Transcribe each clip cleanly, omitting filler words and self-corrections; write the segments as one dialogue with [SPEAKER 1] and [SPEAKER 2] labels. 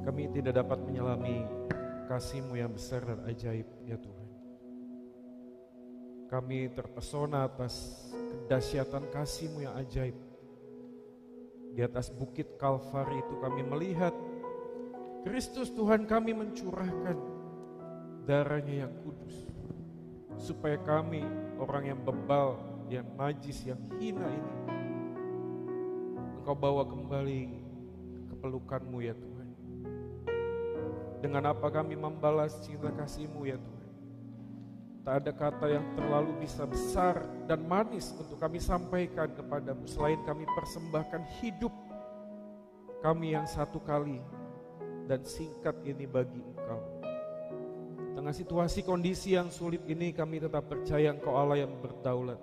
[SPEAKER 1] Kami tidak dapat menyelami kasih-Mu yang besar dan ajaib, ya Tuhan. Kami terpesona atas kedahsyatan kasih-Mu yang ajaib. Di atas bukit Kalvari itu kami melihat Kristus Tuhan kami mencurahkan darahnya yang kudus, supaya kami orang yang bebal, yang najis, yang hina ini, Engkau bawa kembali ke pelukan-Mu, ya Tuhan. Dengan apa kami membalas cinta kasih-Mu, ya Tuhan. Tak ada kata yang terlalu bisa besar dan manis untuk kami sampaikan kepadamu, selain kami persembahkan hidup kami yang satu kali dan singkat ini bagi Engkau. Tengah situasi kondisi yang sulit ini, kami tetap percaya Engkau Allah yang berdaulat,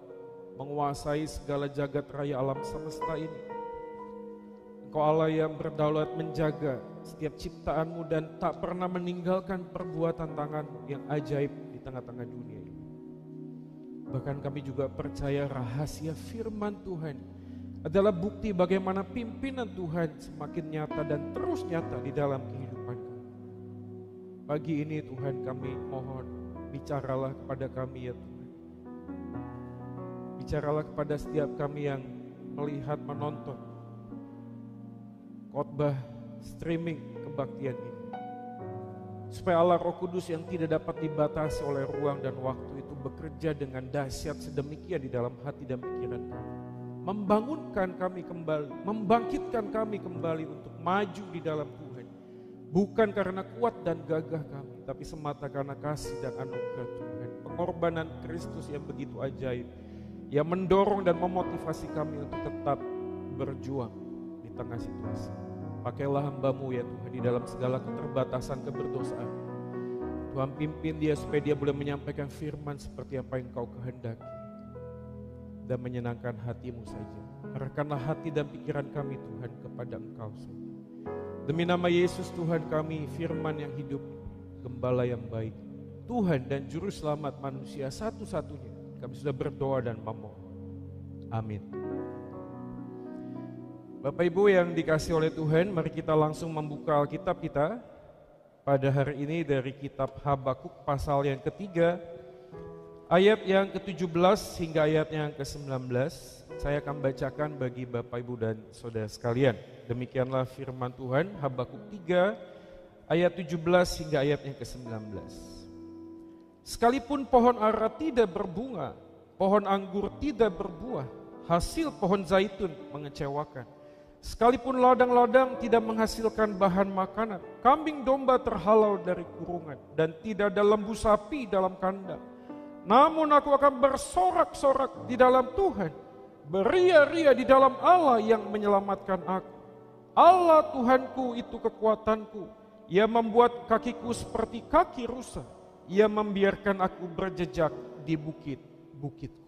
[SPEAKER 1] menguasai segala jagat raya alam semesta ini. Engkau Allah yang berdaulat menjaga setiap ciptaan-Mu dan tak pernah meninggalkan perbuatan tangan-Mu yang ajaib di tengah-tengah dunia ini. Bahkan kami juga percaya rahasia firman Tuhan adalah bukti bagaimana pimpinan Tuhan semakin nyata dan terus nyata di dalam kehidupan kami. Pagi ini Tuhan kami mohon, bicaralah kepada kami, ya Tuhan. Bicaralah kepada setiap kami yang melihat, menonton khotbah streaming kebaktian ini. Supaya Allah Roh Kudus yang tidak dapat dibatasi oleh ruang dan waktu itu bekerja dengan dahsyat sedemikian di dalam hati dan pikiran kami. Membangunkan kami kembali, membangkitkan kami kembali untuk maju di dalam Tuhan. Bukan karena kuat dan gagah kami, tapi semata karena kasih dan anugerah Tuhan. Pengorbanan Kristus yang begitu ajaib, yang mendorong dan memotivasi kami untuk tetap berjuang di tengah situasi. Pakailah hamba-Mu, ya Tuhan, di dalam segala keterbatasan keberdosaan. Tuhan pimpin dia supaya dia boleh menyampaikan firman seperti apa yang Engkau kehendaki dan menyenangkan hati-Mu saja. Arahkanlah hati dan pikiran kami, Tuhan, kepada Engkau saja. Demi nama Yesus Tuhan kami, firman yang hidup, gembala yang baik, Tuhan dan juru selamat manusia satu-satunya, kami sudah berdoa dan memohon. Amin. Bapak Ibu yang dikasihi oleh Tuhan, mari kita langsung membuka Alkitab kita pada hari ini dari kitab Habakuk pasal yang ketiga, ayat yang ke-17 hingga ayat yang ke-19. Saya akan bacakan bagi Bapak Ibu dan Saudara sekalian. Demikianlah firman Tuhan, Habakuk 3 ayat 17 hingga ayat yang ke-19. Sekalipun pohon ara tidak berbunga, pohon anggur tidak berbuah, hasil pohon zaitun mengecewakan. Sekalipun ladang-ladang tidak menghasilkan bahan makanan, kambing domba terhalau dari kurungan, dan tidak ada lembu sapi dalam kandang. Namun aku akan bersorak-sorak di dalam Tuhan, beria-ria di dalam Allah yang menyelamatkan aku. Allah Tuhanku itu kekuatanku, Ia membuat kakiku seperti kaki rusa, Ia membiarkan aku berjejak di bukit-bukitku.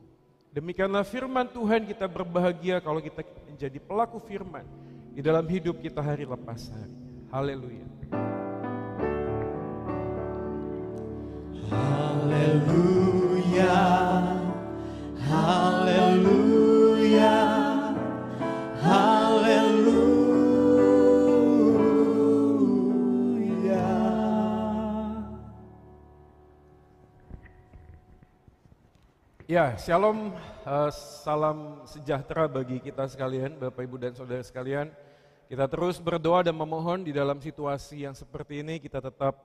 [SPEAKER 1] Demikianlah firman Tuhan, kita berbahagia kalau kita menjadi pelaku firman di dalam hidup kita hari lepas hari. Haleluya.
[SPEAKER 2] Haleluya, haleluya, haleluya.
[SPEAKER 1] Ya, shalom, salam sejahtera bagi kita sekalian, Bapak Ibu dan Saudara sekalian. Kita terus berdoa dan memohon di dalam situasi yang seperti ini kita tetap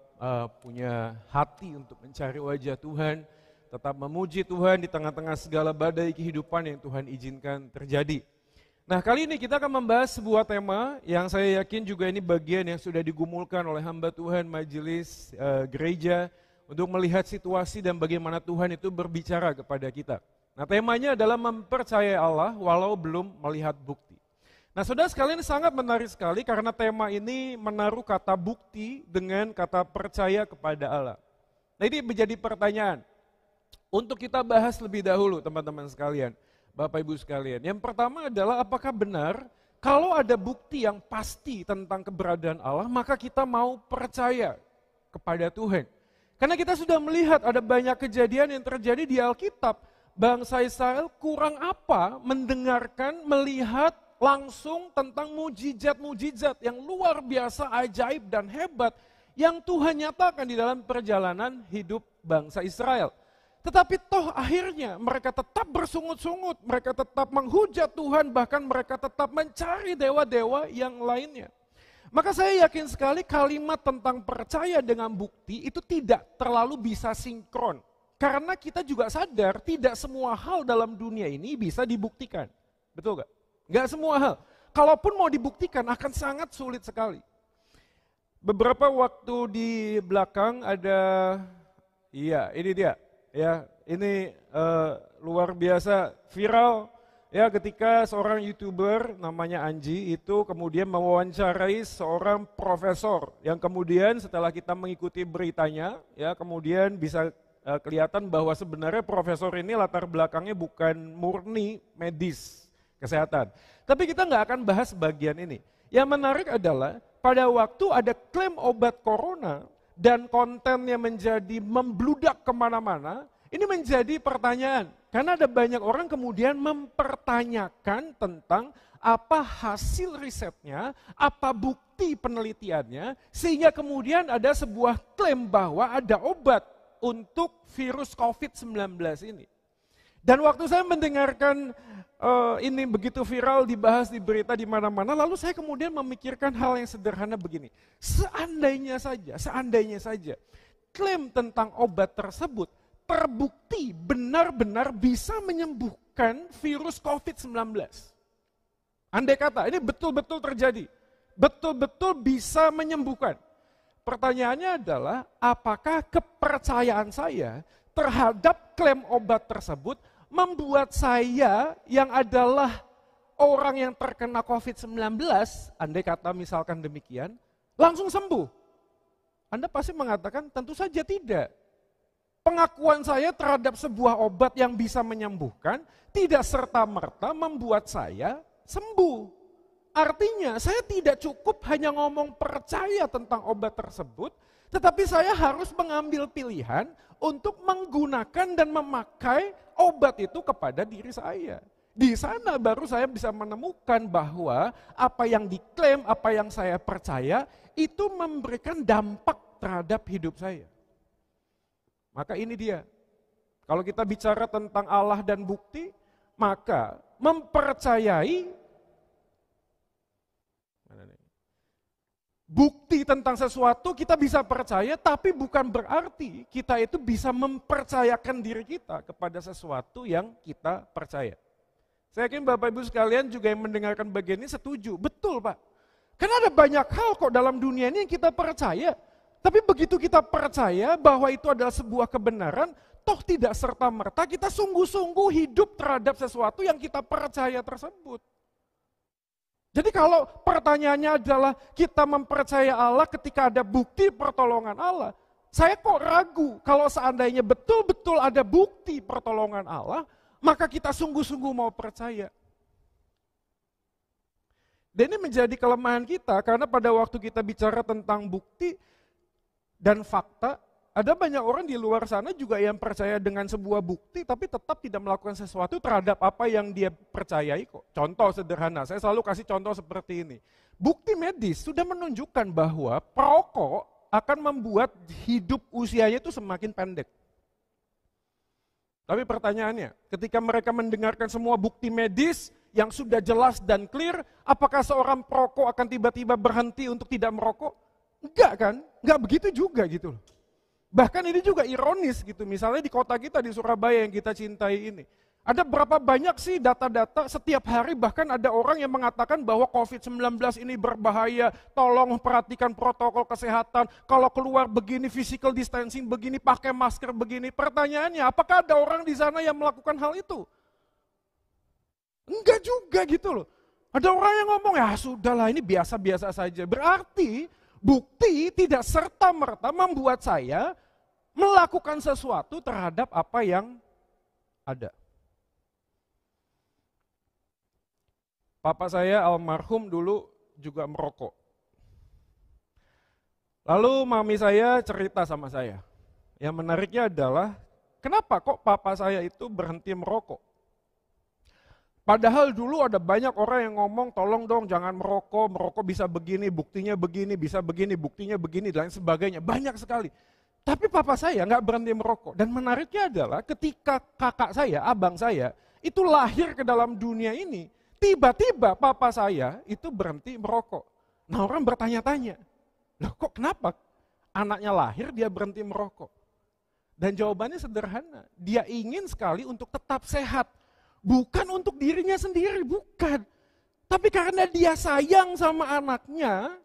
[SPEAKER 1] punya hati untuk mencari wajah Tuhan, tetap memuji Tuhan di tengah-tengah segala badai kehidupan yang Tuhan izinkan terjadi. Nah, kali ini kita akan membahas sebuah tema yang saya yakin juga ini bagian yang sudah digumulkan oleh hamba Tuhan, majelis, gereja, untuk melihat situasi dan bagaimana Tuhan itu berbicara kepada kita. Nah, temanya adalah mempercayai Allah walau belum melihat bukti. Nah, saudara sekalian, sangat menarik sekali karena tema ini menaruh kata bukti dengan kata percaya kepada Allah. Nah, ini menjadi pertanyaan untuk kita bahas lebih dahulu, teman-teman sekalian, Bapak Ibu sekalian. Yang pertama adalah apakah benar kalau ada bukti yang pasti tentang keberadaan Allah, maka kita mau percaya kepada Tuhan. Karena kita sudah melihat ada banyak kejadian yang terjadi di Alkitab. Bangsa Israel kurang apa mendengarkan, melihat langsung tentang mujizat-mujizat yang luar biasa, ajaib dan hebat yang Tuhan nyatakan di dalam perjalanan hidup bangsa Israel. Tetapi toh akhirnya mereka tetap bersungut-sungut, mereka tetap menghujat Tuhan, bahkan mereka tetap mencari dewa-dewa yang lainnya. Maka saya yakin sekali kalimat tentang percaya dengan bukti itu tidak terlalu bisa sinkron. Karena kita juga sadar tidak semua hal dalam dunia ini bisa dibuktikan. Betul gak? Gak semua hal. Kalaupun mau dibuktikan akan sangat sulit sekali. Beberapa waktu di belakang ada, ini dia. Ya, ini luar biasa viral. Ya, ketika seorang YouTuber namanya Anji itu kemudian mewawancarai seorang profesor yang kemudian setelah kita mengikuti beritanya, ya kemudian bisa kelihatan bahwa sebenarnya profesor ini latar belakangnya bukan murni medis kesehatan. Tapi kita nggak akan bahas bagian ini. Yang menarik adalah pada waktu ada klaim obat corona dan kontennya menjadi membludak kemana-mana, ini menjadi pertanyaan. Karena ada banyak orang kemudian mempertanyakan tentang apa hasil risetnya, apa bukti penelitiannya, sehingga kemudian ada sebuah klaim bahwa ada obat untuk virus COVID-19 ini. Dan waktu saya mendengarkan ini begitu viral, dibahas di berita di mana-mana, lalu saya kemudian memikirkan hal yang sederhana begini. Seandainya saja, klaim tentang obat tersebut terbukti benar-benar bisa menyembuhkan virus COVID-19. Andai kata ini betul-betul terjadi, betul-betul bisa menyembuhkan. Pertanyaannya adalah apakah kepercayaan saya terhadap klaim obat tersebut membuat saya yang adalah orang yang terkena COVID-19, andai kata misalkan demikian, langsung sembuh? Anda pasti mengatakan tentu saja tidak. Pengakuan saya terhadap sebuah obat yang bisa menyembuhkan tidak serta-merta membuat saya sembuh. Artinya saya tidak cukup hanya ngomong percaya tentang obat tersebut, tetapi saya harus mengambil pilihan untuk menggunakan dan memakai obat itu kepada diri saya. Di sana baru saya bisa menemukan bahwa apa yang diklaim, apa yang saya percaya, itu memberikan dampak terhadap hidup saya. Maka ini dia, kalau kita bicara tentang Allah dan bukti, maka mempercayai bukti tentang sesuatu kita bisa percaya, tapi bukan berarti kita itu bisa mempercayakan diri kita kepada sesuatu yang kita percaya. Saya yakin Bapak Ibu sekalian juga yang mendengarkan bagian ini setuju, betul Pak. Karena ada banyak hal kok dalam dunia ini yang kita percaya. Tapi begitu kita percaya bahwa itu adalah sebuah kebenaran, toh tidak serta-merta kita sungguh-sungguh hidup terhadap sesuatu yang kita percaya tersebut. Jadi kalau pertanyaannya adalah kita mempercaya Allah ketika ada bukti pertolongan Allah, saya kok ragu kalau seandainya betul-betul ada bukti pertolongan Allah, maka kita sungguh-sungguh mau percaya. Dan ini menjadi kelemahan kita karena pada waktu kita bicara tentang bukti dan fakta, ada banyak orang di luar sana juga yang percaya dengan sebuah bukti tapi tetap tidak melakukan sesuatu terhadap apa yang dia percayai kok. Contoh sederhana, saya selalu kasih contoh seperti ini. Bukti medis sudah menunjukkan bahwa perokok akan membuat hidup usianya itu semakin pendek. Tapi pertanyaannya, ketika mereka mendengarkan semua bukti medis yang sudah jelas dan clear, apakah seorang perokok akan tiba-tiba berhenti untuk tidak merokok? Enggak kan? Enggak begitu juga gitu loh. Bahkan ini juga ironis gitu, misalnya di kota kita di Surabaya yang kita cintai ini. Ada berapa banyak sih data-data setiap hari bahkan ada orang yang mengatakan bahwa COVID-19 ini berbahaya, tolong perhatikan protokol kesehatan, kalau keluar begini physical distancing begini, pakai masker begini. Pertanyaannya, apakah ada orang di sana yang melakukan hal itu? Enggak juga gitu loh. Ada orang yang ngomong, ya sudahlah ini biasa-biasa saja. Berarti bukti tidak serta-merta membuat saya melakukan sesuatu terhadap apa yang ada. Papa saya almarhum dulu juga merokok. Lalu mami saya cerita sama saya. Yang menariknya adalah, kenapa kok papa saya itu berhenti merokok? Padahal dulu ada banyak orang yang ngomong, tolong dong jangan merokok, merokok bisa begini, buktinya begini, bisa begini, buktinya begini, dan lain sebagainya. Banyak sekali. Tapi papa saya nggak berhenti merokok. Dan menariknya adalah ketika kakak saya, abang saya, itu lahir ke dalam dunia ini, tiba-tiba papa saya itu berhenti merokok. Nah orang bertanya-tanya, loh kok kenapa anaknya lahir dia berhenti merokok? Dan jawabannya sederhana, dia ingin sekali untuk tetap sehat. Bukan untuk dirinya sendiri, bukan. Tapi karena dia sayang sama anaknya,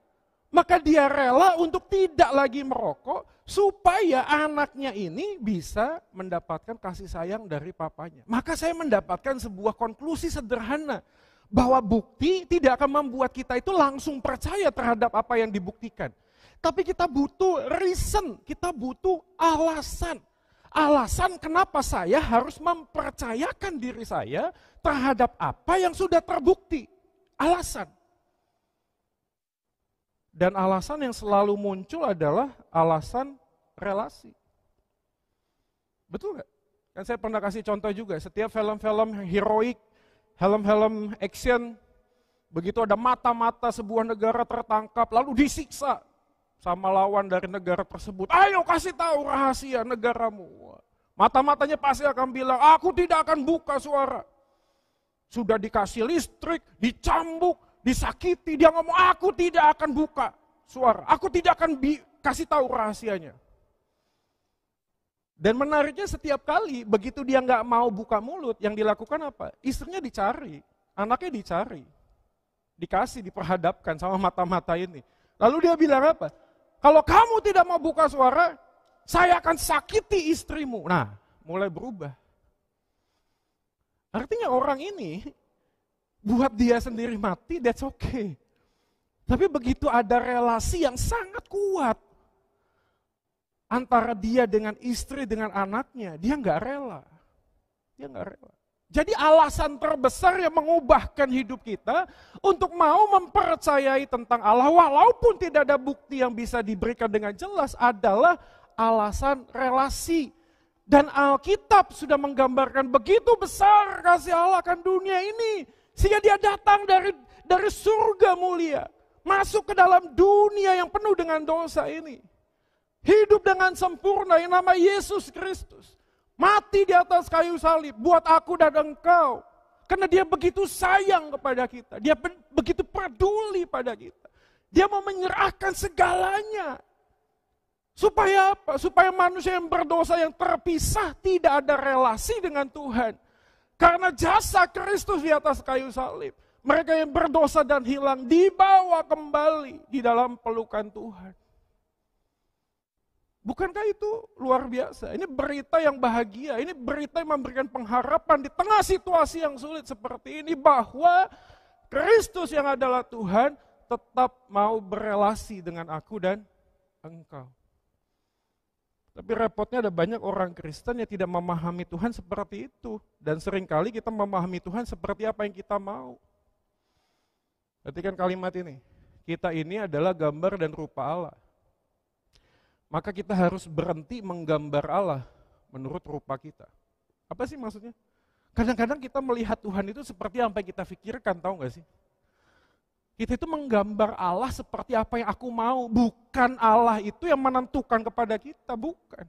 [SPEAKER 1] maka dia rela untuk tidak lagi merokok, supaya anaknya ini bisa mendapatkan kasih sayang dari papanya. Maka saya mendapatkan sebuah konklusi sederhana, bahwa bukti tidak akan membuat kita itu langsung percaya terhadap apa yang dibuktikan. Tapi kita butuh reason, kita butuh alasan. Alasan kenapa saya harus mempercayakan diri saya terhadap apa yang sudah terbukti. Alasan. Dan alasan yang selalu muncul adalah alasan relasi. Betul nggak? Kan saya pernah kasih contoh juga, setiap film-film heroik, film-film action, begitu ada mata-mata sebuah negara tertangkap, lalu disiksa sama lawan dari negara tersebut. Ayo kasih tahu rahasia negaramu. Mata-matanya pasti akan bilang, aku tidak akan buka suara. Sudah dikasih listrik, dicambuk, disakiti, dia ngomong, aku tidak akan buka suara. Aku tidak akan kasih tahu rahasianya. Dan menariknya setiap kali, begitu dia nggak mau buka mulut, yang dilakukan apa? Istrinya dicari, anaknya dicari. Dikasih, diperhadapkan sama mata-mata ini. Lalu dia bilang apa? Kalau kamu tidak mau buka suara, saya akan sakiti istrimu. Nah, mulai berubah. Artinya orang ini, buat dia sendiri mati, that's okay. Tapi begitu ada relasi yang sangat kuat, antara dia dengan istri, dengan anaknya, dia nggak rela. Dia nggak rela. Jadi alasan terbesar yang mengubahkan hidup kita untuk mau mempercayai tentang Allah walaupun tidak ada bukti yang bisa diberikan dengan jelas adalah alasan relasi. Dan Alkitab sudah menggambarkan begitu besar kasih Allah akan dunia ini sehingga dia datang dari surga mulia masuk ke dalam dunia yang penuh dengan dosa ini. Hidup dengan sempurna yang nama Yesus Kristus. Mati di atas kayu salib buat aku dan engkau. Karena dia begitu sayang kepada kita. Dia begitu peduli pada kita. Dia mau menyerahkan segalanya. Supaya apa? Supaya manusia yang berdosa yang terpisah tidak ada relasi dengan Tuhan. Karena jasa Kristus di atas kayu salib. Mereka yang berdosa dan hilang dibawa kembali di dalam pelukan Tuhan. Bukankah itu luar biasa? Ini berita yang bahagia, ini berita yang memberikan pengharapan di tengah situasi yang sulit seperti ini bahwa Kristus yang adalah Tuhan tetap mau berelasi dengan aku dan engkau. Tapi repotnya ada banyak orang Kristen yang tidak memahami Tuhan seperti itu. Dan seringkali kita memahami Tuhan seperti apa yang kita mau. Perhatikan kalimat ini, kita ini adalah gambar dan rupa Allah. Maka kita harus berhenti menggambar Allah menurut rupa kita. Apa sih maksudnya? Kadang-kadang kita melihat Tuhan itu seperti apa yang kita pikirkan, tahu gak sih? Kita itu menggambar Allah seperti apa yang aku mau, bukan Allah itu yang menentukan kepada kita, bukan.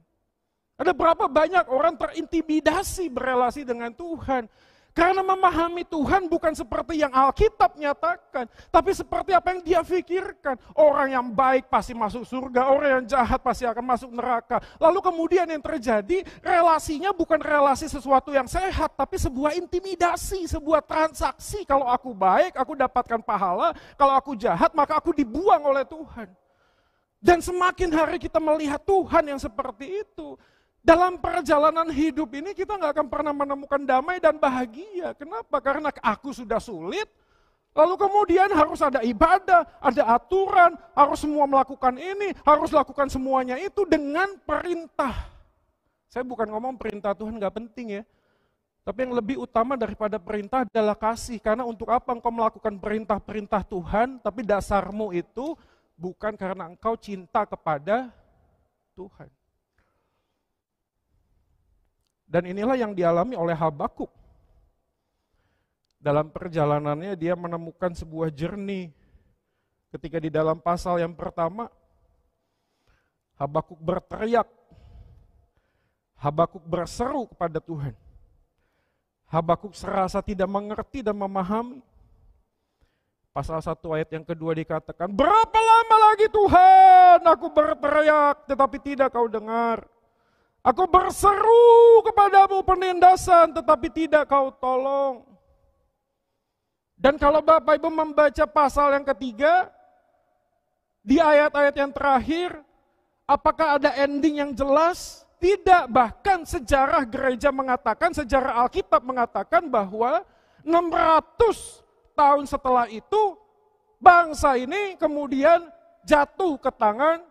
[SPEAKER 1] Ada berapa banyak orang terintimidasi berelasi dengan Tuhan. Karena memahami Tuhan bukan seperti yang Alkitab nyatakan, tapi seperti apa yang dia pikirkan. Orang yang baik pasti masuk surga, orang yang jahat pasti akan masuk neraka. Lalu kemudian yang terjadi, relasinya bukan relasi sesuatu yang sehat, tapi sebuah intimidasi, sebuah transaksi. Kalau aku baik, aku dapatkan pahala, kalau aku jahat, maka aku dibuang oleh Tuhan. Dan semakin hari kita melihat Tuhan yang seperti itu, dalam perjalanan hidup ini kita nggak akan pernah menemukan damai dan bahagia. Kenapa? Karena aku sudah sulit, lalu kemudian harus ada ibadah, ada aturan, harus semua melakukan ini, harus lakukan semuanya itu dengan perintah. Saya bukan ngomong perintah Tuhan nggak penting ya, tapi yang lebih utama daripada perintah adalah kasih. Karena untuk apa engkau melakukan perintah-perintah Tuhan, tapi dasarmu itu bukan karena engkau cinta kepada Tuhan. Dan inilah yang dialami oleh Habakuk. dalam perjalanannya dia menemukan sebuah jernih. Ketika di dalam pasal yang pertama, Habakuk berteriak, Habakuk berseru kepada Tuhan. Habakuk serasa tidak mengerti dan memahami. Pasal 1 ayat yang kedua dikatakan, berapa lama lagi Tuhan aku berteriak tetapi tidak kau dengar. Aku berseru kepadamu penindasan tetapi tidak kau tolong. Dan kalau Bapak Ibu membaca pasal yang ketiga, di ayat-ayat yang terakhir, apakah ada ending yang jelas? Tidak, bahkan sejarah gereja mengatakan, sejarah Alkitab mengatakan bahwa 600 tahun setelah itu, bangsa ini kemudian jatuh ke tangan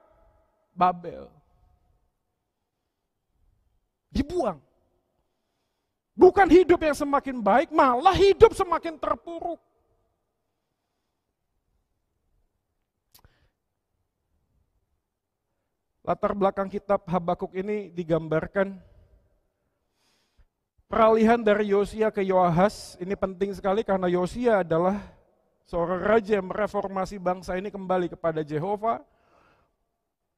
[SPEAKER 1] Babel. Dibuang. Bukan hidup yang semakin baik, malah hidup semakin terpuruk. Latar belakang kitab Habakuk ini digambarkan peralihan dari Yosia ke Yoahas. Ini penting sekali karena Yosia adalah seorang raja yang mereformasi bangsa ini kembali kepada Yehova.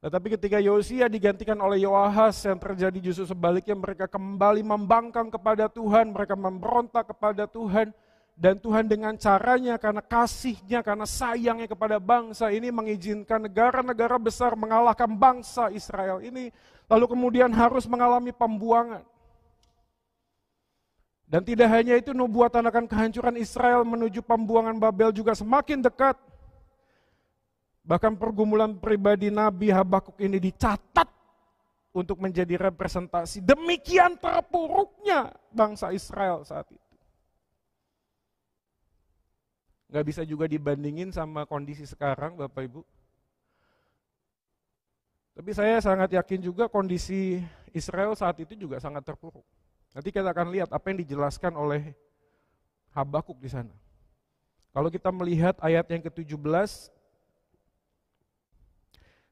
[SPEAKER 1] Tetapi ketika Yosia digantikan oleh Yoahas, yang terjadi justru sebaliknya, mereka kembali membangkang kepada Tuhan, mereka memberontak kepada Tuhan. Dan Tuhan dengan caranya, karena kasihnya, karena sayangnya kepada bangsa ini, mengizinkan negara-negara besar mengalahkan bangsa Israel ini, lalu kemudian harus mengalami pembuangan. Dan tidak hanya itu, nubuatan akan kehancuran Israel menuju pembuangan Babel juga semakin dekat. Bahkan pergumulan pribadi Nabi Habakuk ini dicatat untuk menjadi representasi demikian terpuruknya bangsa Israel saat itu. Nggak bisa juga dibandingin sama kondisi sekarang Bapak Ibu. Tapi saya sangat yakin juga kondisi Israel saat itu juga sangat terpuruk. Nanti kita akan lihat apa yang dijelaskan oleh Habakuk di sana. Kalau kita melihat ayat yang ke-17,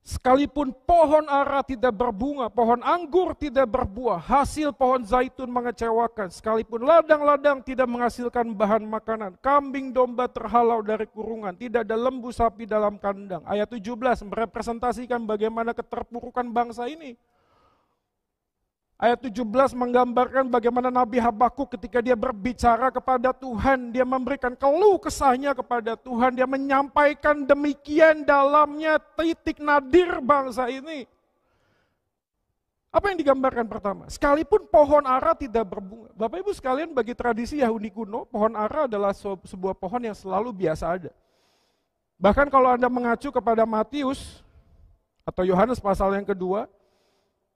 [SPEAKER 1] sekalipun pohon ara tidak berbunga, pohon anggur tidak berbuah, hasil pohon zaitun mengecewakan, sekalipun ladang-ladang tidak menghasilkan bahan makanan, kambing domba terhalau dari kurungan, tidak ada lembu sapi dalam kandang. Ayat 17 merepresentasikan bagaimana keterpurukan bangsa ini. Ayat 17 menggambarkan bagaimana Nabi Habakuk ketika dia berbicara kepada Tuhan, dia memberikan keluh kesahnya kepada Tuhan, dia menyampaikan demikian dalamnya titik nadir bangsa ini. Apa yang digambarkan pertama? Sekalipun pohon ara tidak berbunga. Bapak Ibu sekalian, bagi tradisi Yahudi kuno, pohon ara adalah sebuah pohon yang selalu biasa ada. Bahkan kalau Anda mengacu kepada Matius atau Yohanes pasal yang kedua,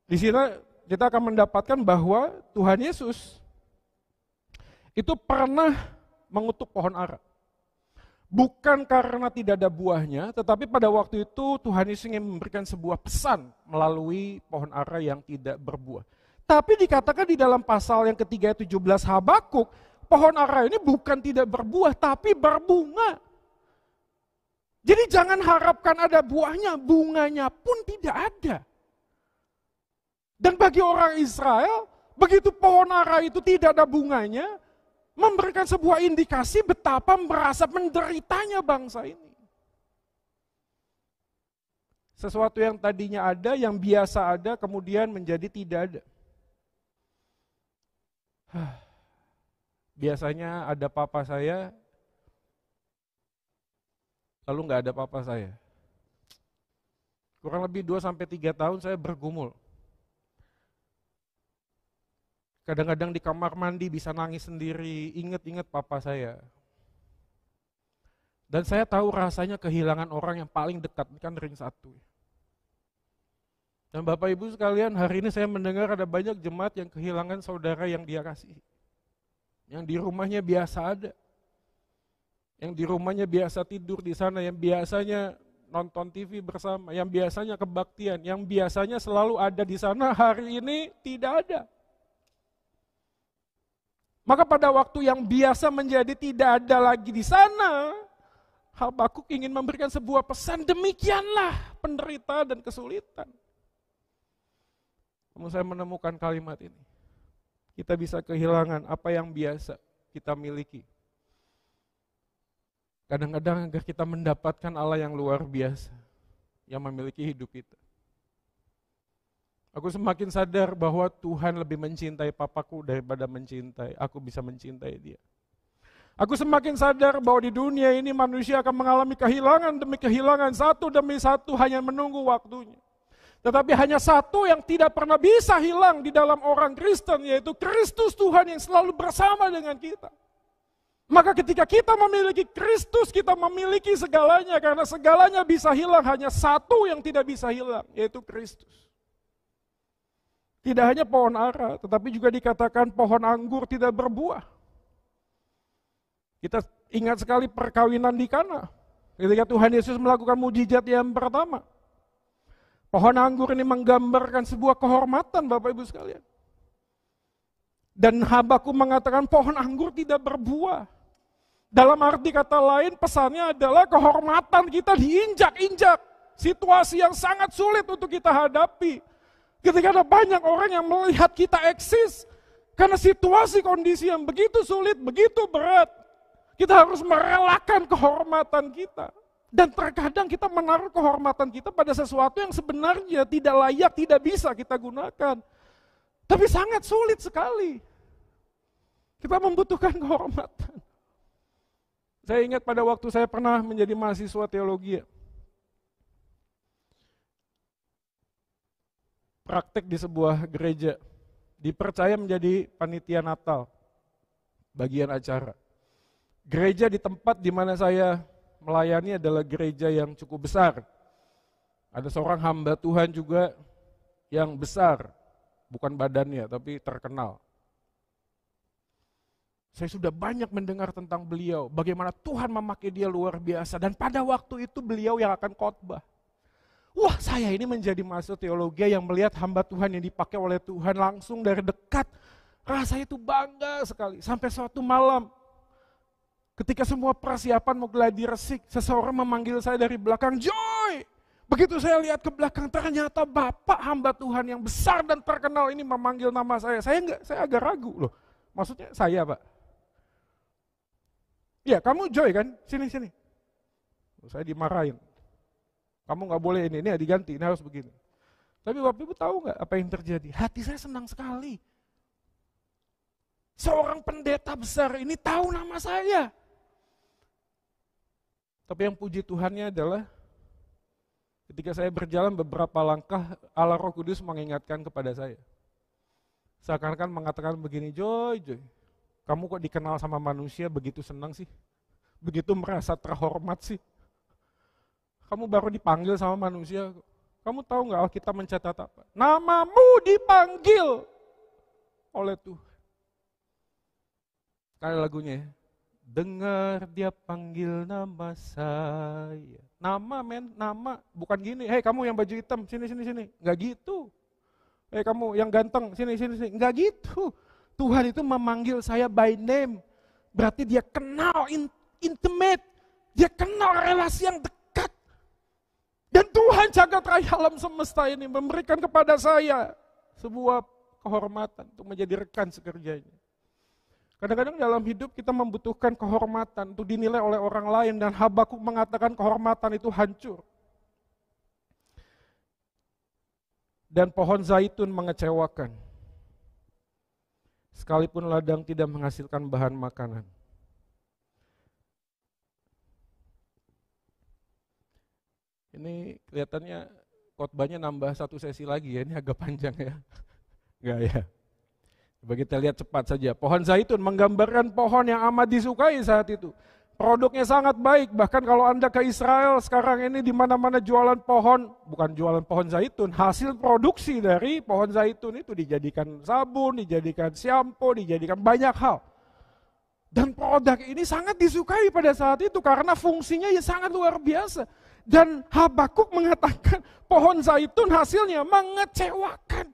[SPEAKER 1] di sini kita akan mendapatkan bahwa Tuhan Yesus itu pernah mengutuk pohon ara. Bukan karena tidak ada buahnya, tetapi pada waktu itu Tuhan Yesus ingin memberikan sebuah pesan melalui pohon ara yang tidak berbuah. Tapi dikatakan di dalam pasal yang ketiga 17 Habakuk, pohon ara ini bukan tidak berbuah, tapi berbunga. Jadi jangan harapkan ada buahnya, bunganya pun tidak ada. Dan bagi orang Israel, begitu pohon ara itu tidak ada bunganya, memberikan sebuah indikasi betapa merasa menderitanya bangsa ini. Sesuatu yang tadinya ada, yang biasa ada, kemudian menjadi tidak ada. Biasanya ada papa saya, lalu nggak ada papa saya. Kurang lebih 2-3 tahun saya bergumul. Kadang-kadang di kamar mandi bisa nangis sendiri, ingat-ingat papa saya. Dan saya tahu rasanya kehilangan orang yang paling dekat, kan ring satu. Dan Bapak Ibu sekalian, hari ini saya mendengar ada banyak jemaat yang kehilangan saudara yang dia kasihi. Yang di rumahnya biasa ada. Yang di rumahnya biasa tidur di sana, yang biasanya nonton TV bersama, yang biasanya kebaktian, yang biasanya selalu ada di sana, hari ini tidak ada. Maka pada waktu yang biasa menjadi tidak ada lagi di sana, Habakuk ingin memberikan sebuah pesan, demikianlah penderitaan dan kesulitan. Namun saya menemukan kalimat ini. Kita bisa kehilangan apa yang biasa kita miliki. Kadang-kadang agar kita mendapatkan Allah yang luar biasa, yang memiliki hidup kita. Aku semakin sadar bahwa Tuhan lebih mencintai papaku daripada mencintai aku bisa mencintai dia. Aku semakin sadar bahwa di dunia ini manusia akan mengalami kehilangan demi kehilangan, satu demi satu hanya menunggu waktunya. Tetapi hanya satu yang tidak pernah bisa hilang di dalam orang Kristen, yaitu Kristus Tuhan yang selalu bersama dengan kita. Maka ketika kita memiliki Kristus, kita memiliki segalanya, karena segalanya bisa hilang, hanya satu yang tidak bisa hilang, yaitu Kristus. Tidak hanya pohon ara, tetapi juga dikatakan pohon anggur tidak berbuah. Kita ingat sekali perkawinan di Kana, ketika Tuhan Yesus melakukan mujizat yang pertama. Pohon anggur ini menggambarkan sebuah kehormatan Bapak Ibu sekalian. Dan Habakuk mengatakan pohon anggur tidak berbuah. Dalam arti kata lain pesannya adalah kehormatan kita diinjak-injak. Situasi yang sangat sulit untuk kita hadapi. Ketika ada banyak orang yang melihat kita eksis, karena situasi kondisi yang begitu sulit, begitu berat, kita harus merelakan kehormatan kita. Dan terkadang kita menaruh kehormatan kita pada sesuatu yang sebenarnya tidak layak, tidak bisa kita gunakan. Tapi sangat sulit sekali. Kita membutuhkan kehormatan. Saya ingat pada waktu saya pernah menjadi mahasiswa teologi, praktek di sebuah gereja, dipercaya menjadi panitia Natal, bagian acara. Gereja di tempat di mana saya melayani adalah gereja yang cukup besar. Ada seorang hamba Tuhan juga yang besar, bukan badannya tapi terkenal. Saya sudah banyak mendengar tentang beliau, bagaimana Tuhan memakai dia luar biasa, dan pada waktu itu beliau yang akan khotbah. Wah, saya ini menjadi mahasiswa teologi yang melihat hamba Tuhan yang dipakai oleh Tuhan langsung dari dekat. Rasanya itu bangga sekali. Sampai suatu malam, ketika semua persiapan mau gladi resik, seseorang memanggil saya dari belakang, "Joy!" Begitu saya lihat ke belakang, ternyata Bapak hamba Tuhan yang besar dan terkenal ini memanggil nama saya. Saya agak ragu loh. Maksudnya saya, Pak. "Ya, kamu Joy kan? Sini. Saya dimarahin. "Kamu nggak boleh ini diganti, ini harus begini." Tapi Bapak Ibu tahu nggak apa yang terjadi? Hati saya senang sekali. Seorang pendeta besar ini tahu nama saya. Tapi yang puji Tuhannya adalah ketika saya berjalan beberapa langkah, Allah Roh Kudus mengingatkan kepada saya. Seakan-akan mengatakan begini, Joy, kamu kok dikenal sama manusia begitu senang sih? Begitu merasa terhormat sih? Kamu baru dipanggil sama manusia. Kamu tahu nggak Alkitab mencatat apa? Namamu dipanggil oleh Tuhan. Sekali lagunya ya. Dengar dia panggil nama saya. Nama nama. Bukan gini, hei kamu yang baju hitam, sini. Nggak gitu. Hei kamu yang ganteng, sini. Nggak gitu. Tuhan itu memanggil saya by name. Berarti dia kenal intimate. Dia kenal relasi yang dekat. Dan Tuhan jagat raya alam semesta ini memberikan kepada saya sebuah kehormatan untuk menjadi rekan sekerjanya. Kadang-kadang dalam hidup kita membutuhkan kehormatan untuk dinilai oleh orang lain, dan Habakuk mengatakan kehormatan itu hancur. Dan pohon zaitun mengecewakan. Sekalipun ladang tidak menghasilkan bahan makanan. Ini kelihatannya khotbahnya nambah satu sesi lagi ya, ini agak panjang ya. Enggak ya. Coba kita lihat cepat saja. Pohon zaitun menggambarkan pohon yang amat disukai saat itu. Produknya sangat baik, bahkan kalau Anda ke Israel sekarang ini di mana-mana jualan pohon, bukan jualan pohon zaitun, hasil produksi dari pohon zaitun itu dijadikan sabun, dijadikan shampoo, dijadikan banyak hal. Dan produk ini sangat disukai pada saat itu karena fungsinya ya sangat luar biasa. Dan Habakuk mengatakan pohon zaitun hasilnya mengecewakan.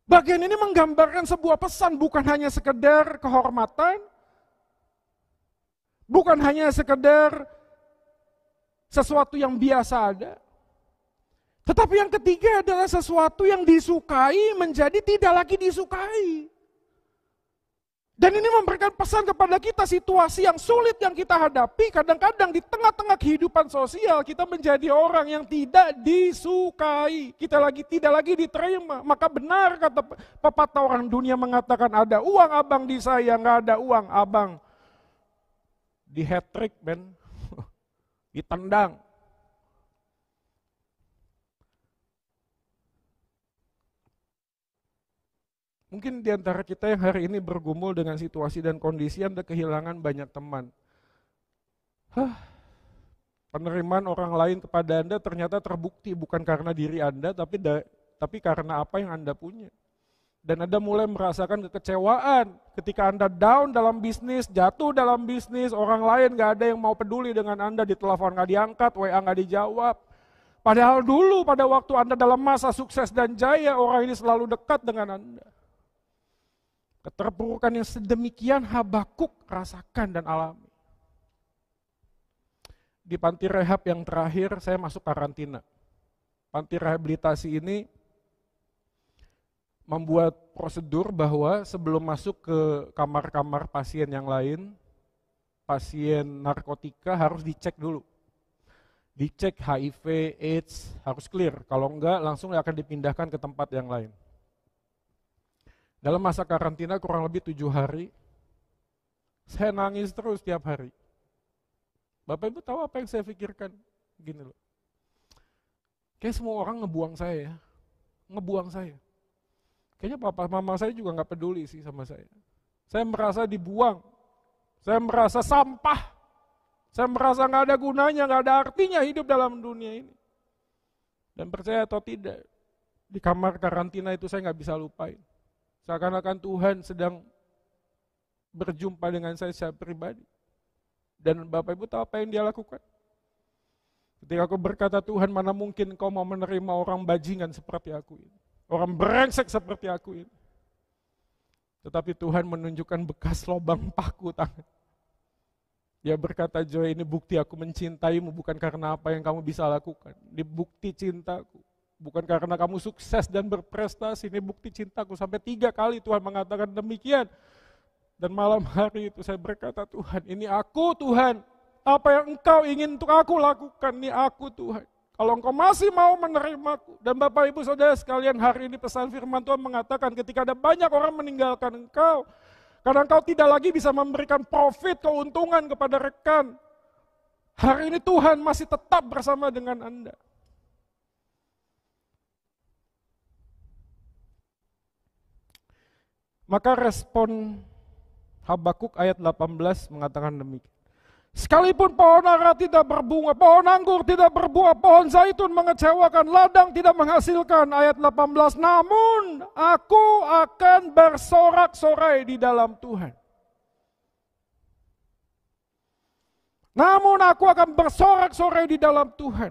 [SPEAKER 1] Bagian ini menggambarkan sebuah pesan, bukan hanya sekedar kehormatan, bukan hanya sekedar sesuatu yang biasa ada. Tetapi yang ketiga adalah sesuatu yang disukai menjadi tidak lagi disukai. Dan ini memberikan pesan kepada kita situasi yang sulit yang kita hadapi, kadang-kadang di tengah-tengah kehidupan sosial kita menjadi orang yang tidak disukai, kita tidak lagi diterima. Maka benar kata pepatah orang dunia mengatakan ada uang abang di saya, nggak ada uang abang di hat-trick, men. Ditendang. Mungkin di antara kita yang hari ini bergumul dengan situasi dan kondisi Anda kehilangan banyak teman. Penerimaan orang lain kepada Anda ternyata terbukti bukan karena diri Anda, tapi karena apa yang Anda punya. Dan Anda mulai merasakan kekecewaan ketika Anda down dalam bisnis, jatuh dalam bisnis, orang lain gak ada yang mau peduli dengan Anda, ditelepon gak diangkat, WA gak dijawab. Padahal dulu pada waktu Anda dalam masa sukses dan jaya, orang ini selalu dekat dengan Anda. Keterpurukan yang sedemikian Habakuk rasakan dan alami. Di panti rehab yang terakhir saya masuk karantina. Panti rehabilitasi ini membuat prosedur bahwa sebelum masuk ke kamar-kamar pasien yang lain, pasien narkotika harus dicek dulu. Dicek HIV, AIDS, harus clear. Kalau enggak langsung akan dipindahkan ke tempat yang lain. Dalam masa karantina kurang lebih 7 hari, saya nangis terus tiap hari. Bapak Ibu tahu apa yang saya pikirkan? Gini loh. Kayak semua orang ngebuang saya ya. Ngebuang saya. Kayaknya papa mama saya juga gak peduli sih sama saya. Saya merasa dibuang. Saya merasa sampah. Saya merasa gak ada gunanya, gak ada artinya hidup dalam dunia ini. Dan percaya atau tidak, di kamar karantina itu saya gak bisa lupain. Seakan-akan Tuhan sedang berjumpa dengan saya secara pribadi. Dan Bapak Ibu tahu apa yang dia lakukan? Ketika aku berkata, Tuhan mana mungkin kau mau menerima orang bajingan seperti aku ini. Orang brengsek seperti aku ini. Tetapi Tuhan menunjukkan bekas lubang paku tangan. Dia berkata, Joy, ini bukti aku mencintaimu bukan karena apa yang kamu bisa lakukan. Ini bukti cintaku. Bukan karena kamu sukses dan berprestasi, ini bukti cintaku. Sampai 3 kali Tuhan mengatakan demikian. Dan malam hari itu saya berkata, Tuhan, ini aku Tuhan. Apa yang engkau ingin untuk aku lakukan, ini aku Tuhan. Kalau engkau masih mau menerimaku. Dan Bapak Ibu Saudara sekalian, hari ini pesan firman Tuhan mengatakan ketika ada banyak orang meninggalkan engkau, karena engkau tidak lagi bisa memberikan profit, keuntungan kepada rekan. Hari ini Tuhan masih tetap bersama dengan Anda. Maka respon Habakuk ayat 18 mengatakan demikian. Sekalipun pohon ara tidak berbunga, pohon anggur tidak berbuah, pohon zaitun mengecewakan, ladang tidak menghasilkan. Ayat 18, namun aku akan bersorak-sorai di dalam Tuhan. Namun aku akan bersorak-sorai di dalam Tuhan.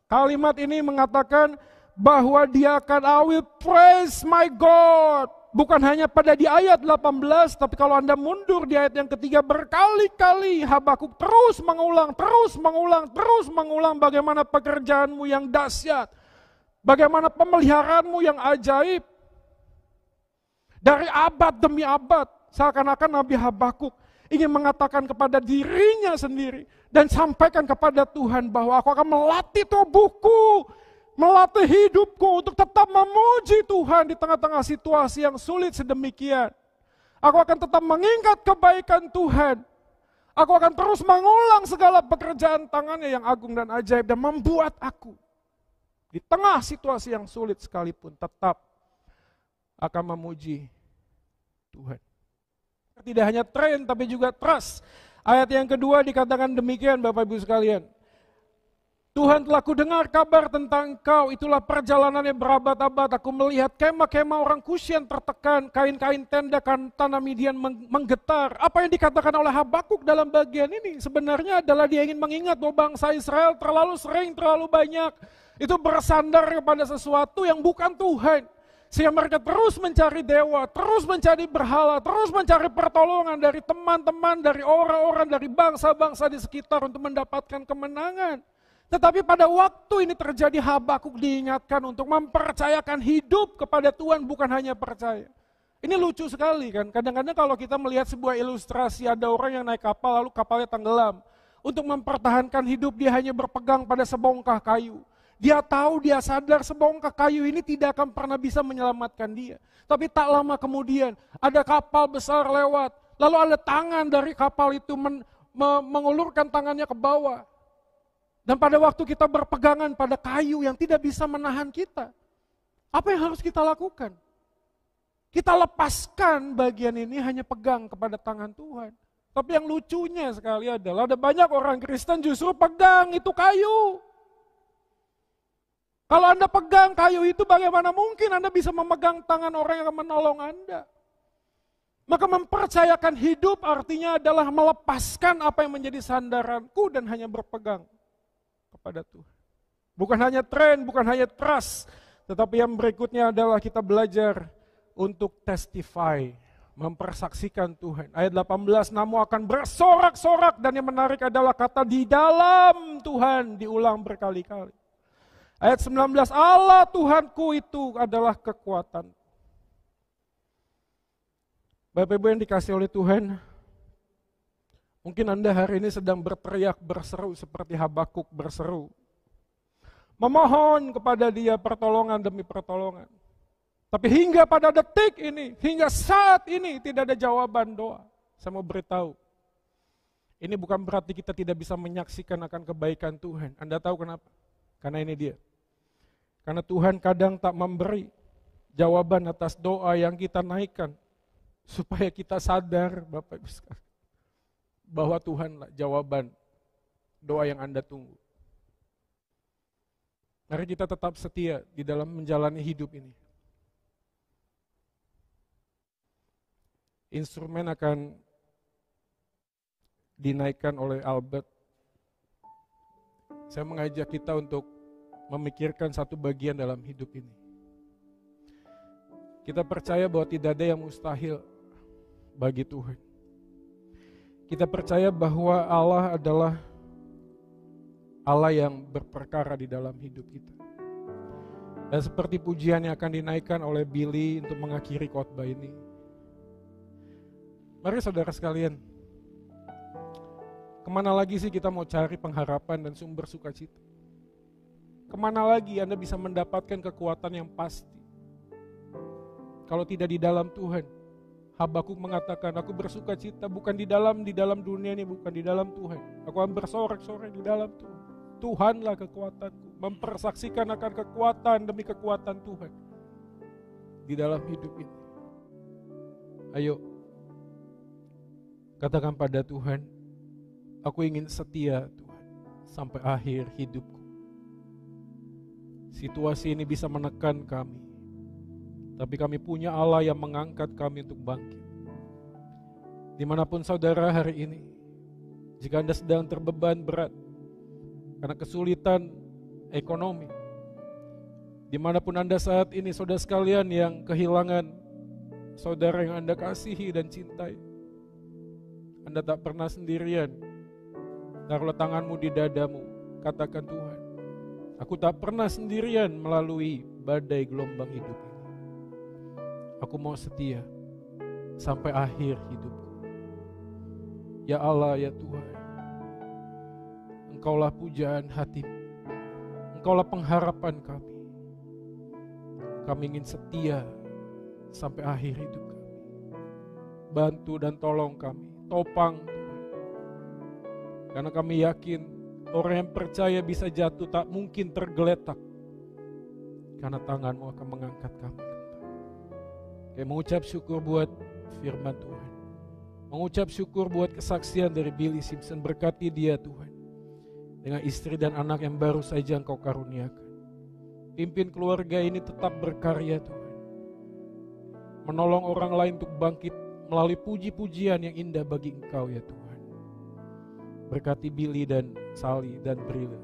[SPEAKER 1] Kalimat ini mengatakan bahwa dia akan, I will praise my God. Bukan hanya pada di ayat 18, tapi kalau Anda mundur di ayat yang ketiga, berkali-kali Habakuk terus mengulang bagaimana pekerjaanmu yang dahsyat, bagaimana pemeliharaanmu yang ajaib. Dari abad demi abad, seakan-akan Nabi Habakuk ingin mengatakan kepada dirinya sendiri dan sampaikan kepada Tuhan bahwa aku akan melatih tubuhku, melatih hidupku untuk tetap memuji Tuhan di tengah-tengah situasi yang sulit sedemikian. Aku akan tetap mengingat kebaikan Tuhan. Aku akan terus mengulang segala pekerjaan tangannya yang agung dan ajaib dan membuat aku di tengah situasi yang sulit sekalipun tetap akan memuji Tuhan. Tidak hanya tren tapi juga trust. Ayat yang kedua dikatakan demikian Bapak Ibu sekalian. Tuhan telah kudengar kabar tentang engkau, itulah perjalanannya berabad-abad. Aku melihat kemah-kemah orang Kush yang tertekan, kain-kain tenda tanah Midian menggetar. Apa yang dikatakan oleh Habakuk dalam bagian ini sebenarnya adalah dia ingin mengingat bahwa bangsa Israel terlalu sering, terlalu banyak. Itu bersandar kepada sesuatu yang bukan Tuhan. Sehingga mereka terus mencari dewa, terus mencari berhala, terus mencari pertolongan dari teman-teman, dari orang-orang, dari bangsa-bangsa di sekitar untuk mendapatkan kemenangan. Tetapi pada waktu ini terjadi, Habakuk diingatkan untuk mempercayakan hidup kepada Tuhan, bukan hanya percaya. Ini lucu sekali kan, kadang-kadang kalau kita melihat sebuah ilustrasi ada orang yang naik kapal lalu kapalnya tenggelam. Untuk mempertahankan hidup dia hanya berpegang pada sebongkah kayu. Dia tahu, dia sadar sebongkah kayu ini tidak akan pernah bisa menyelamatkan dia. Tapi tak lama kemudian ada kapal besar lewat, lalu ada tangan dari kapal itu mengulurkan tangannya ke bawah. Dan pada waktu kita berpegangan pada kayu yang tidak bisa menahan kita, apa yang harus kita lakukan? Kita lepaskan bagian ini hanya pegang kepada tangan Tuhan. Tapi yang lucunya sekali adalah ada banyak orang Kristen justru pegang itu kayu. Kalau Anda pegang kayu itu bagaimana mungkin Anda bisa memegang tangan orang yang akan menolong Anda? Maka mempercayakan hidup artinya adalah melepaskan apa yang menjadi sandaranku dan hanya berpegang kepada Tuhan. Bukan hanya tren, bukan hanya trust, tetapi yang berikutnya adalah kita belajar untuk testify, mempersaksikan Tuhan. Ayat 18, namu akan bersorak-sorak dan yang menarik adalah kata di dalam Tuhan diulang berkali-kali. Ayat 19, Allah Tuhanku itu adalah kekuatan. Bapak Ibu yang dikasih oleh Tuhan, mungkin Anda hari ini sedang berteriak, berseru seperti Habakuk berseru. Memohon kepada Dia pertolongan demi pertolongan. Tapi hingga pada detik ini, hingga saat ini tidak ada jawaban doa. Saya mau beritahu, ini bukan berarti kita tidak bisa menyaksikan akan kebaikan Tuhan. Anda tahu kenapa? Karena ini dia. Karena Tuhan kadang tak memberi jawaban atas doa yang kita naikkan. Supaya kita sadar, Bapak Ibu sekalian, bahwa Tuhanlah jawaban doa yang Anda tunggu. Mari kita tetap setia di dalam menjalani hidup ini. Instrumen akan dinaikkan oleh Albert. Saya mengajak kita untuk memikirkan satu bagian dalam hidup ini. Kita percaya bahwa tidak ada yang mustahil bagi Tuhan. Kita percaya bahwa Allah adalah Allah yang berperkara di dalam hidup kita. Dan seperti pujian yang akan dinaikkan oleh Billy untuk mengakhiri khotbah ini. Mari saudara sekalian, kemana lagi sih kita mau cari pengharapan dan sumber sukacita? Kemana lagi Anda bisa mendapatkan kekuatan yang pasti? Kalau tidak di dalam Tuhan. Habakuk mengatakan, aku bersukacita bukan di dalam dunia ini, bukan di dalam Tuhan. Aku akan bersorak-sorai di dalam Tuhan. Tuhanlah kekuatanku, mempersaksikan akan kekuatan demi kekuatan Tuhan di dalam hidup ini. Ayo, katakan pada Tuhan, aku ingin setia Tuhan sampai akhir hidupku. Situasi ini bisa menekan kami, tapi kami punya Allah yang mengangkat kami untuk bangkit. Dimanapun saudara hari ini, jika Anda sedang terbeban berat karena kesulitan ekonomi, dimanapun Anda saat ini, saudara sekalian yang kehilangan saudara yang Anda kasihi dan cintai, Anda tak pernah sendirian. Taruhlah tanganmu di dadamu, katakan Tuhan, aku tak pernah sendirian melalui badai gelombang hidup ini. Aku mau setia sampai akhir hidupku. Ya Allah, ya Tuhan, Engkaulah pujaan hatimu, Engkaulah pengharapan kami. Kami ingin setia sampai akhir hidup kami. Bantu dan tolong kami, topang Tuhan. Karena kami yakin orang yang percaya bisa jatuh tak mungkin tergeletak. Karena tangan-Mu akan mengangkat kami. Kami mengucap syukur buat firman Tuhan. Mengucap syukur buat kesaksian dari Billy Simpson. Berkati dia Tuhan. Dengan istri dan anak yang baru saja Engkau karuniakan. Pimpin keluarga ini tetap berkarya Tuhan. Menolong orang lain untuk bangkit melalui puji-pujian yang indah bagi Engkau ya Tuhan. Berkati Billy dan Sally dan Brila.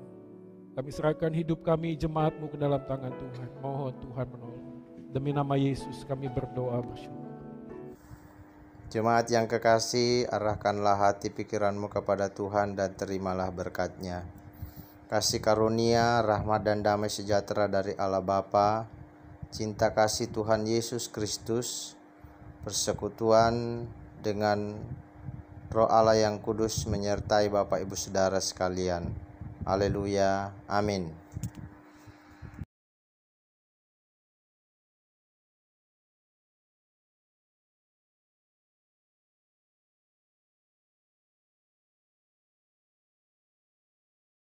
[SPEAKER 1] Kami serahkan hidup kami, jemaat-Mu ke dalam tangan Tuhan. Mohon Tuhan menolong. Demi nama Yesus kami berdoa bersyukur.
[SPEAKER 3] Jemaat yang kekasih, arahkanlah hati pikiranmu kepada Tuhan dan terimalah berkat-Nya. Kasih karunia, rahmat dan damai sejahtera dari Allah Bapa, cinta kasih Tuhan Yesus Kristus, persekutuan dengan Roh Allah yang kudus menyertai Bapak Ibu Saudara sekalian. Haleluya. Amin.